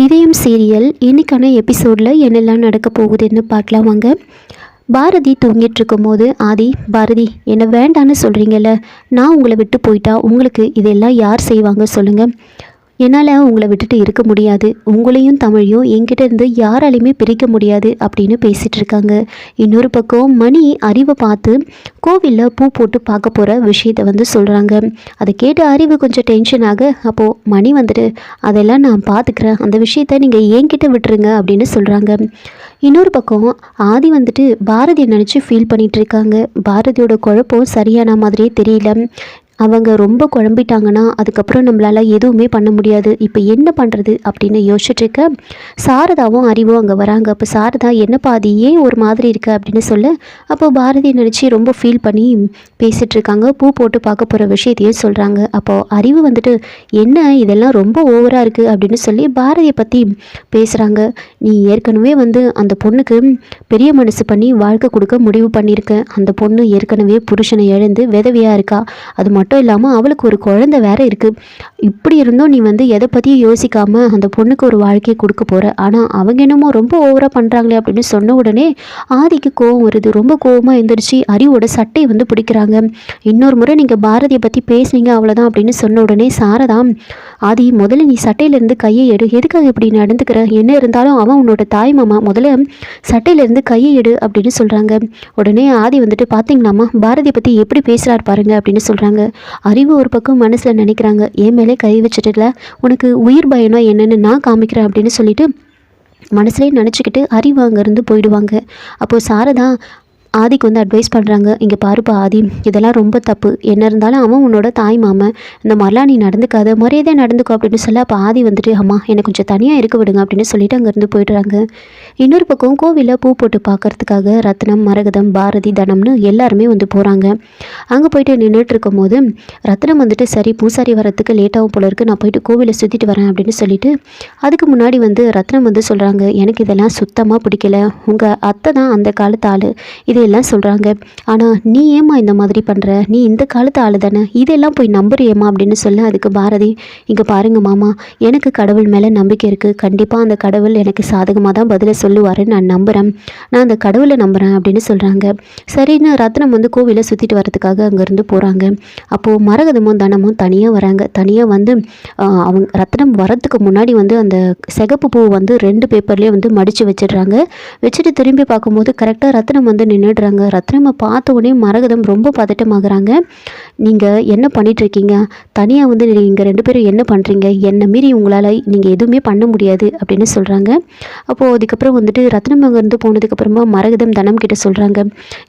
இதயம் சீரியல் இன்னைக்கான எபிசோடில் என்னெல்லாம் நடக்க போகுதுன்னு பார்க்கலாம் வாங்க. பாரதி தூங்கிட்டு இருக்கும்போது ஆதி, பாரதி என்னை வேண்டான்னு சொல்கிறீங்கல்ல, நான் உங்களை விட்டு போயிட்டா உங்களுக்கு இதெல்லாம் யார் செய்வாங்க சொல்லுங்கள். என்னால் உங்களை விட்டுட்டு இருக்க முடியாது, உங்களையும் தமிழையும் என்கிட்ட இருந்து யாராலையுமே பிரிக்க முடியாது அப்படின்னு பேசிகிட்டு இருக்காங்க. இன்னொரு பக்கம் மணி அறிவை பார்த்து கோவிலில் பூ போட்டு பார்க்க போகிற விஷயத்தை வந்து சொல்கிறாங்க. அதை கேட்டு அறிவு கொஞ்சம் டென்ஷன் ஆக, அப்போது மணி வந்துட்டு அதெல்லாம் நான் பார்த்துக்கிறேன், அந்த விஷயத்த நீங்கள் என்கிட்ட விட்டுருங்க அப்படின்னு சொல்கிறாங்க. இன்னொரு பக்கம் ஆதி வந்துட்டு பாரதியை நினச்சி ஃபீல் பண்ணிகிட்டு இருக்காங்க. பாரதியோட குழப்பம் சரியான மாதிரியே தெரியல. அவங்க ரொம்ப குழம்பிட்டாங்கன்னா அதுக்கப்புறம் நம்மளால் எதுவுமே பண்ண முடியாது. இப்போ என்ன பண்ணுறது அப்படின்னு யோசிச்சுட்ருக்க சாரதாவும் அறிவும் அங்கே வராங்க. அப்போ சாரதா என்னப்பா அது ஏன் ஒரு மாதிரி இருக்கு அப்படின்னு சொல்ல, அப்போது பாரதியை நினச்சி ரொம்ப ஃபீல் பண்ணி பேசிகிட்ருக்காங்க. பூ போட்டு பார்க்க போகிற விஷயத்தையும் சொல்கிறாங்க. அப்போது அறிவு வந்துட்டு என்ன இதெல்லாம் ரொம்ப ஓவராக இருக்குது அப்படின்னு சொல்லி பாரதியை பற்றி பேசுகிறாங்க. நீ ஏற்கனவே வந்து அந்த பொண்ணுக்கு பெரிய மனசு பண்ணி வாழ்க்கை கொடுக்க முடிவு பண்ணியிருக்க. அந்த பொண்ணு ஏற்கனவே புருஷனை இழந்து விதவையாக இருக்கா. அது மட்டும் இல்லாமல் அவளுக்கு ஒரு குழந்தை வேற இருக்குது. இப்படி இருந்தும் நீ வந்து எதை பற்றியும் யோசிக்காமல் அந்த பொண்ணுக்கு ஒரு வாழ்க்கையை கொடுக்க போகிற. ஆனால் அவங்க என்னமோ ரொம்ப ஓவராக பண்ணுறாங்களே அப்படின்னு சொன்ன உடனே ஆதிக்கு கோவம் வருது. ரொம்ப கோவமாக எழுந்திரிச்சு அறிவோட சட்டையை வந்து பிடிக்கிறாங்க. இன்னொரு முறை நீங்கள் பாரதியை பற்றி பேசுனீங்க அவ்வளோதான் அப்படின்னு சொன்ன உடனே சாரதா, ஆதி முதல்ல நீ சட்டையிலேருந்து கையை எடு, எதுக்காக இப்படி நடந்துக்கிற, என்ன இருந்தாலும் அவன் உன்னோட தாய் மாமா, முதல்ல சட்டையிலேருந்து கையை எடு அப்படின்னு சொல்கிறாங்க. உடனே ஆதி வந்துட்டு பார்த்தீங்களாம்மா பாரதியை பற்றி எப்படி பேசுகிறார் பாருங்க அப்படின்னு சொல்கிறாங்க. அறிவு ஒரு பக்கம் மனசில் நினைக்கிறாங்க, என் மேலே கை வச்சுட்டுல உனக்கு உயிர் பயனா என்னென்னு நான் காமிக்கிறேன் அப்படின்னு சொல்லிட்டு மனசுலேயே நினச்சிக்கிட்டு அறிவு அங்கேருந்து போயிடுவாங்க. அப்போது சாரதா ஆதிக்கு வந்து அட்வைஸ் பண்ணுறாங்க, இங்கே பாருப்பா ஆதி, இதெல்லாம் ரொம்ப தப்பு, என்ன இருந்தாலும் அவன் உன்னோட தாய் மாமன், இந்த மாதிரிலாம் நீ நடந்துக்காத, மரியாதையாக நடந்துக்கோ அப்படின்னு சொல்ல. அப்போ ஆதி வந்துட்டு அம்மா என்னை கொஞ்சம் தனியாக இருக்க விடுங்க அப்படின்னு சொல்லிட்டு அங்கேருந்து போய்ட்டுறாங்க. இன்னொரு பக்கம் கோவிலில் பூ போட்டு பார்க்கறதுக்காக ரத்னம், மரகதம், பாரதி, தனம்னு எல்லாருமே வந்து போகிறாங்க. அங்கே போயிட்டு நின்றுட்டு இருக்கும் போது ரத்னம் வந்துட்டு சரி பூசாரி வரத்துக்கு லேட்டாகும் போல இருக்குது, நான் போயிட்டு கோவிலை சுற்றிட்டு வரேன் அப்படின்னு சொல்லிட்டு அதுக்கு முன்னாடி வந்து ரத்னம் வந்து சொல்கிறாங்க, எனக்கு இதெல்லாம் சுத்தமாக பிடிக்கல, உங்கள் அத்தை தான் அந்த காலத்து ஆள், இதெல்லாம் சொல்கிறாங்க. ஆனால் நீ ஏம்மா இந்த மாதிரி பண்ணுற, நீ இந்த காலத்து ஆள் தானே, இதெல்லாம் போய் நம்புறியம்மா அப்படின்னு சொல்ல. அதுக்கு பாரதி, இங்கே பாருங்க மாமா, எனக்கு கடவுள் மேலே நம்பிக்கை இருக்குது, கண்டிப்பாக அந்த கடவுள் எனக்கு சாதகமாக தான் பதிலை சொல்லுவாருன்னு நான் நம்புகிறேன், நான் அந்த கடவுளை நம்புகிறேன் அப்படின்னு சொல்கிறாங்க. சரின்னு ரத்னம் வந்து கோவிலை சுற்றிட்டு வரதுக்காக அங்கேருந்து போகிறாங்க. அப்போது மரகதமும் தனமும் தனியாக வராங்க. தனியாக வந்து அவங்க ரத்னம் வரத்துக்கு முன்னாடி வந்து அந்த சிகப்பு பூ வந்து 2 பேப்பர்லேயே வந்து மடித்து வச்சிடுறாங்க. வச்சுட்டு திரும்பி பார்க்கும்போது கரெக்டாக ரத்னம் வந்து நின்றுடுறாங்க. ரத்னமை பார்த்த உடனே மரகதம் ரொம்ப பதட்டமாகறாங்க. நீங்கள் என்ன பண்ணிகிட்ருக்கீங்க, தனியாக வந்து நீங்கள் 2 பேரும் என்ன பண்ணுறீங்க, என்னை மீறி உங்களால் நீங்கள் எதுவுமே பண்ண முடியாது அப்படின்னு சொல்கிறாங்க. அப்போது அதுக்கப்புறம் வந்துட்டு ரத்னம் அங்கேருந்து போனதுக்கப்புறமா மரகதம் தனம் கிட்ட சொல்கிறாங்க,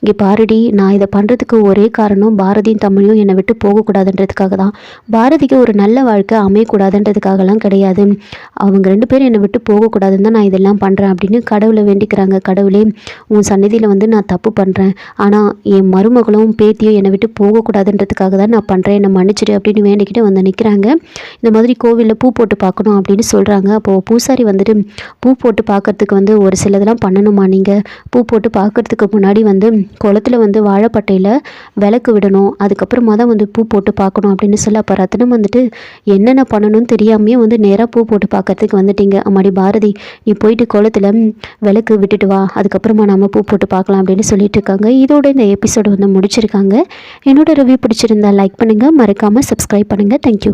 இங்கே பாரதி, நான் இதை பண்ணுறதுக்கு ஒரே காரணம் பாரதியும் தமிழும் என்னை விட்டு போகக்கூடாதுன்றதுக்காக தான், பாரதிக்கு ஒரு நல்ல வாழ்க்கை அமையக்கூடாதுன்றதுக்காகலாம் கிடையாது, அவங்க 2 பேரும் என்னை விட்டு போகக்கூடாதுன்னு தான் நான் இதெல்லாம் பண்ணுறேன் அப்படின்னு கடவுளை வேண்டிக்கிறாங்க. கடவுளே, உன் சந்நிதியில் வந்து நான் தப்பு பண்ணுறேன், ஆனால் என் மருமகளும் பேத்தியும் என்னை விட்டு போகக்கூடாதுன்றதுக்காக தான் நான் பண்ணுறேன், என்னை மன்னிச்சிடு அப்படின்னு வேண்டிக்கிட்டு வந்து நிற்கிறாங்க. இந்த மாதிரி கோவிலில் பூ போட்டு பார்க்கணும் அப்படின்னு சொல்கிறாங்க. அப்போது பூசாரி வந்துட்டு பூ போட்டு பார்க்குறதுக்கு வந்து ஒரு சிலதெல்லாம் பண்ணணுமா, நீங்கள் பூ போட்டு பார்க்குறதுக்கு முன்னாடி வந்து குளத்துல வந்து வாழைப்பட்டையில் விளக்கு விடணும், அதுக்கப்புறமா தான் வந்து பூ போட்டு பார்க்கணும் அப்படின்னு சொல்ல. அப்போ ரத்னம் வந்துட்டு என்னென்ன பண்ணணும்னு தெரியாமையே வந்து நேராக பூ போட்டு பார்க்குறதுக்கு வந்துட்டீங்க, அம்மாடி பாரதி நீ போயிட்டு குளத்துல விளக்கு விட்டுட்டு வா, அதுக்கப்புறமா நம்ம பூ போட்டு பார்க்கலாம் அப்படின்னு சொல்லிட்டு இருக்காங்க. இதோட இந்த எபிசோடு வந்து முடிச்சிருக்காங்க. என்னோட ரிவ்யூ பிடிச்சிருந்தா லைக் பண்ணுங்கள், மறக்காமல் சப்ஸ்கிரைப் பண்ணுங்கள். தேங்க்யூ.